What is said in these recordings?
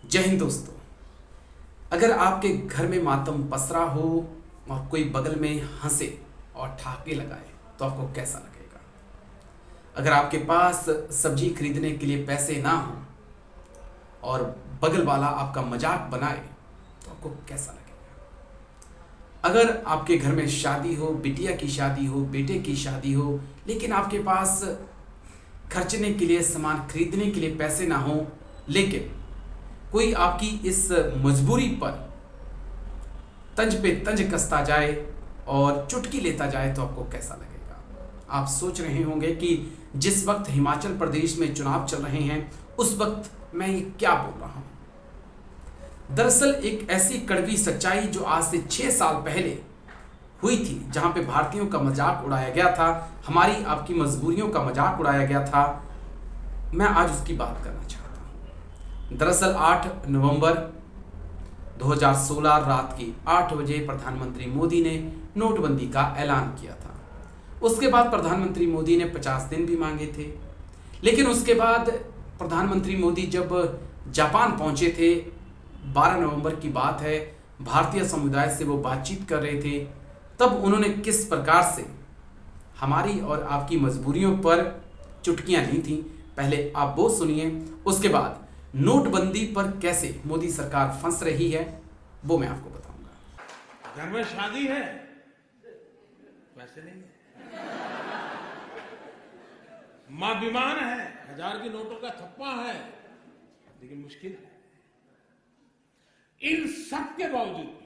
जय हिंद दोस्तों। अगर आपके घर में मातम पसरा हो और कोई बगल में हंसे और ठहाके लगाए तो आपको कैसा लगेगा? अगर आपके पास सब्जी खरीदने के लिए पैसे ना हो और बगल वाला आपका मजाक बनाए तो आपको कैसा लगेगा? अगर आपके घर में शादी हो, बिटिया की शादी हो, बेटे की शादी हो, लेकिन आपके पास खर्चने के लिए, सामान खरीदने के लिए पैसे ना हो, लेकिन कोई आपकी इस मजबूरी पर तंज पे तंज कसता जाए और चुटकी लेता जाए तो आपको कैसा लगेगा? आप सोच रहे होंगे कि जिस वक्त हिमाचल प्रदेश में चुनाव चल रहे हैं उस वक्त मैं ये क्या बोल रहा हूं। दरअसल एक ऐसी कड़वी सच्चाई जो आज से 6 साल पहले हुई थी, जहां पे भारतीयों का मजाक उड़ाया गया था, हमारी आपकी मजबूरियों का मजाक उड़ाया गया था, मैं आज उसकी बात करना चाहता हूं। दरअसल 8 नवंबर 2016 रात की 8 बजे प्रधानमंत्री मोदी ने नोटबंदी का ऐलान किया था। उसके बाद प्रधानमंत्री मोदी ने 50 दिन भी मांगे थे, लेकिन उसके बाद प्रधानमंत्री मोदी जब जापान पहुंचे थे, 12 नवंबर की बात है, भारतीय समुदाय से वो बातचीत कर रहे थे, तब उन्होंने किस प्रकार से हमारी और आपकी मजबूरियों पर चुटकियां ली थी, पहले आप वो सुनिए। उसके बाद नोटबंदी पर कैसे मोदी सरकार फंस रही है वो मैं आपको बताऊंगा। घर में शादी है, पैसे नहीं है, मां बीमार है, 1000 की नोटों का थप्पा है, लेकिन मुश्किल है। इन सब के बावजूद भी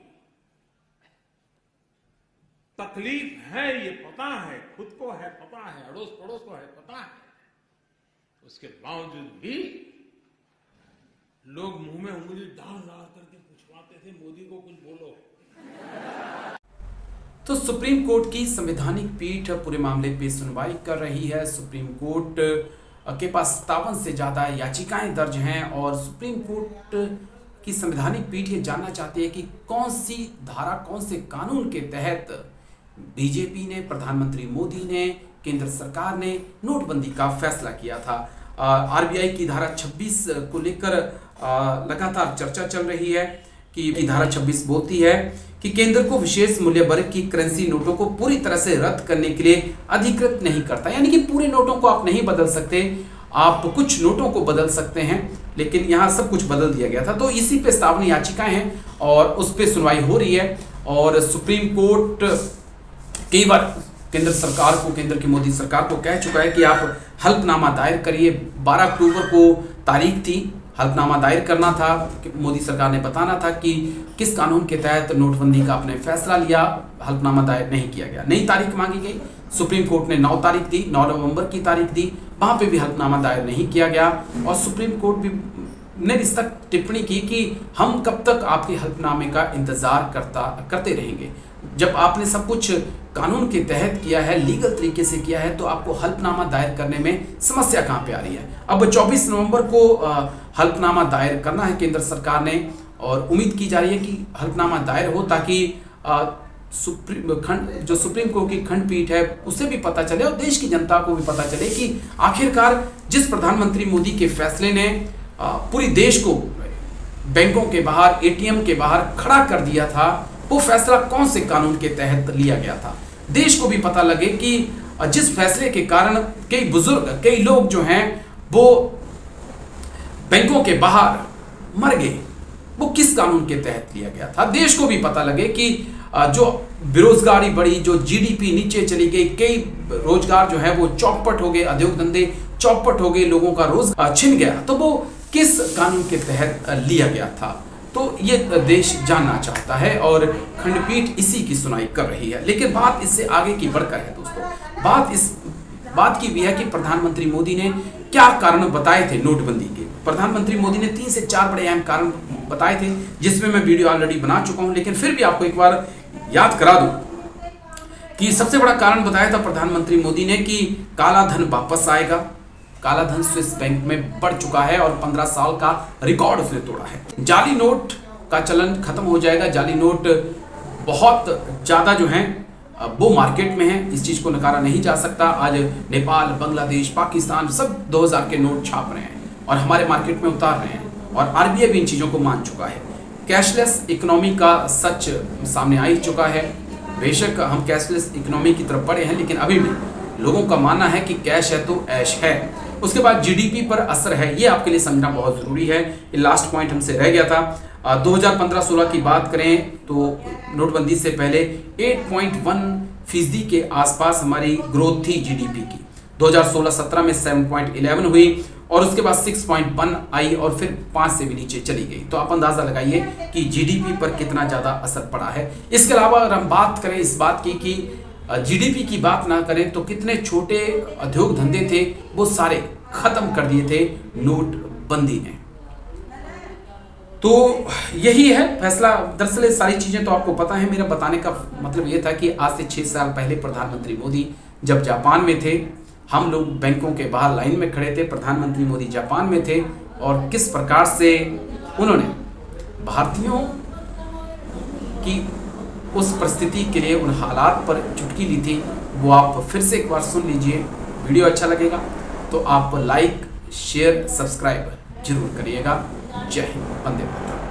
तकलीफ है, ये पता है, खुद को है पता है, अड़ोस पड़ोस को है पता है, उसके बावजूद भी लोग मुंह में उंगली डाल डाल करके पूछवाते थे, मोदी को कुछ बोलो। तो सुप्रीम कोर्ट की संवैधानिक पीठ पूरे मामले पे सुनवाई कर रही है। सुप्रीम कोर्ट के पास 57 से ज्यादा याचिकाएं दर्ज हैं और सुप्रीम कोर्ट की संवैधानिक पीठ ये जानना चाहती है कि कौन सी धारा, कौन से कानून के तहत बीजेपी ने, प्रधानमंत्री मोदी ने, केंद्र सरकार ने नोटबंदी का फैसला किया था। आरबीआई की धारा 26 को लेकर लगातार चर्चा चल रही है कि धारा 26 बोलती है कि केंद्र को विशेष मूल्य वर्ग की करेंसी नोटों को पूरी तरह से रद्द करने के लिए अधिकृत नहीं करता। यानी कि पूरे नोटों को आप नहीं बदल सकते, आप कुछ नोटों को बदल सकते हैं, लेकिन यहाँ सब कुछ बदल दिया गया था। तो इसी पे 57 याचिकाएं हैं और उस पर सुनवाई हो रही है। और सुप्रीम कोर्ट कई बार केंद्र की मोदी सरकार को कह चुका है कि आप हल्फनामा दायर करिए। 12 अक्टूबर को तारीख थी, हल्फनामा दायर करना था, मोदी सरकार ने बताना था कि किस कानून के तहत नोटबंदी का आपने फैसला लिया। हल्फनामा दायर नहीं किया गया, नई तारीख मांगी गई, सुप्रीम कोर्ट ने 9 तारीख दी, 9 नवंबर की तारीख दी, वहां पे भी हल्फनामा दायर नहीं किया गया और सुप्रीम कोर्ट भी ने इस तक टिप्पणी की कि हम कब तक आपके हल्फनामे का इंतजार करते रहेंगे। जब आपने सब कुछ कानून के तहत किया है, लीगल तरीके से किया है, तो आपको हल्फनामा दायर करने में समस्या कहां पे आ रही है? अब 24 नवंबर को हल्फनामा दायर करना है केंद्र सरकार ने और उम्मीद की जा रही है कि हल्फनामा दायर हो ताकि सुप्रीम कोर्ट की खंडपीठ है उसे भी पता चले और देश की जनता को भी पता चले कि आखिरकार जिस प्रधानमंत्री मोदी के फैसले ने पूरी देश को बैंकों के बाहर, एटीएम के बाहर खड़ा कर दिया था, वो फैसला कौन से कानून के तहत लिया गया था। देश को भी पता लगे कि जिस फैसले के कारण कई बुजुर्ग, कई लोग जो हैं वो बैंकों के बाहर मर गए, वो किस कानून के तहत लिया गया था। देश को भी पता लगे कि जो बेरोजगारी बढ़ी, जो जीडीपी नीचे चली गई, कई रोजगार जो है वो चौपट हो गए, उद्योग धंधे चौपट हो गए, लोगों का रोजगार छिन गया, तो वो किस कानून के तहत लिया गया था। तो ये देश जानना चाहता है और खंडपीठ इसी की सुनवाई कर रही है। लेकिन बात इससे आगे की बढ़कर है दोस्तों। बात इस बात की भी है कि प्रधानमंत्री मोदी ने क्या कारण बताए थे नोटबंदी के। प्रधानमंत्री मोदी ने 3 से 4 बड़े अहम कारण बताए थे, जिसमें मैं वीडियो ऑलरेडी बना चुका हूं, लेकिन फिर भी आपको एक बार याद करा दूं कि सबसे बड़ा कारण बताया था प्रधानमंत्री मोदी ने कि काला धन वापस आएगा। काला धन स्विस बैंक में बढ़ चुका है और 15 साल का रिकॉर्ड उसने तोड़ा है। जाली नोट का चलन खत्म हो जाएगा। जाली नोट बहुत ज्यादा जो हैं वो मार्केट में है, इस चीज को नकारा नहीं जा सकता। आज नेपाल, बांग्लादेश, पाकिस्तान सब 2000 के नोट छाप रहे हैं और हमारे मार्केट में उतार रहे हैं और आरबीआई भी इन चीज़ों को मान चुका है। कैशलेस इकोनॉमी का सच सामने आ ही चुका है। बेशक हम कैशलेस इकोनॉमी की तरफ बढ़े हैं, लेकिन अभी भी लोगों का मानना है कि कैश है तो ऐश है। उसके बाद जीडीपी पर असर है, ये आपके लिए समझना बहुत ज़रूरी है। ये लास्ट पॉइंट हमसे रह गया था। 2015-16 की बात करें तो नोटबंदी से पहले 8.1% के आसपास हमारी ग्रोथ थी जीडीपी की। 2016-17 में 7.11 हुई और उसके बाद 6.1 आई और फिर 5 से भी नीचे चली गई। तो आप अंदाज़ा लगाइए कि जीडीपी पर कितना ज़्यादा असर पड़ा है। इसके अलावा अगर हम बात करें इस बात की कि जीडीपी की बात ना करें तो कितने छोटे उद्योग धंधे थे वो सारे खत्म कर दिए थे नोटबंदी ने। तो यही है फैसला। दरअसल ये सारी चीज़ें तो आपको पता है। मेरा बताने का मतलब ये था कि आज से 6 साल पहले प्रधानमंत्री मोदी जब जापान में थे, हम लोग बैंकों के बाहर लाइन में खड़े थे। प्रधानमंत्री मोदी जापान में थे और किस प्रकार से उन्होंने भारतीयों की उस परिस्थिति के लिए, उन हालात पर चुटकी ली थी, वो आप फिर से एक बार सुन लीजिए। वीडियो अच्छा लगेगा तो आप लाइक, शेयर, सब्सक्राइब जरूर करिएगा। जय हिंद, वंदे मातरम।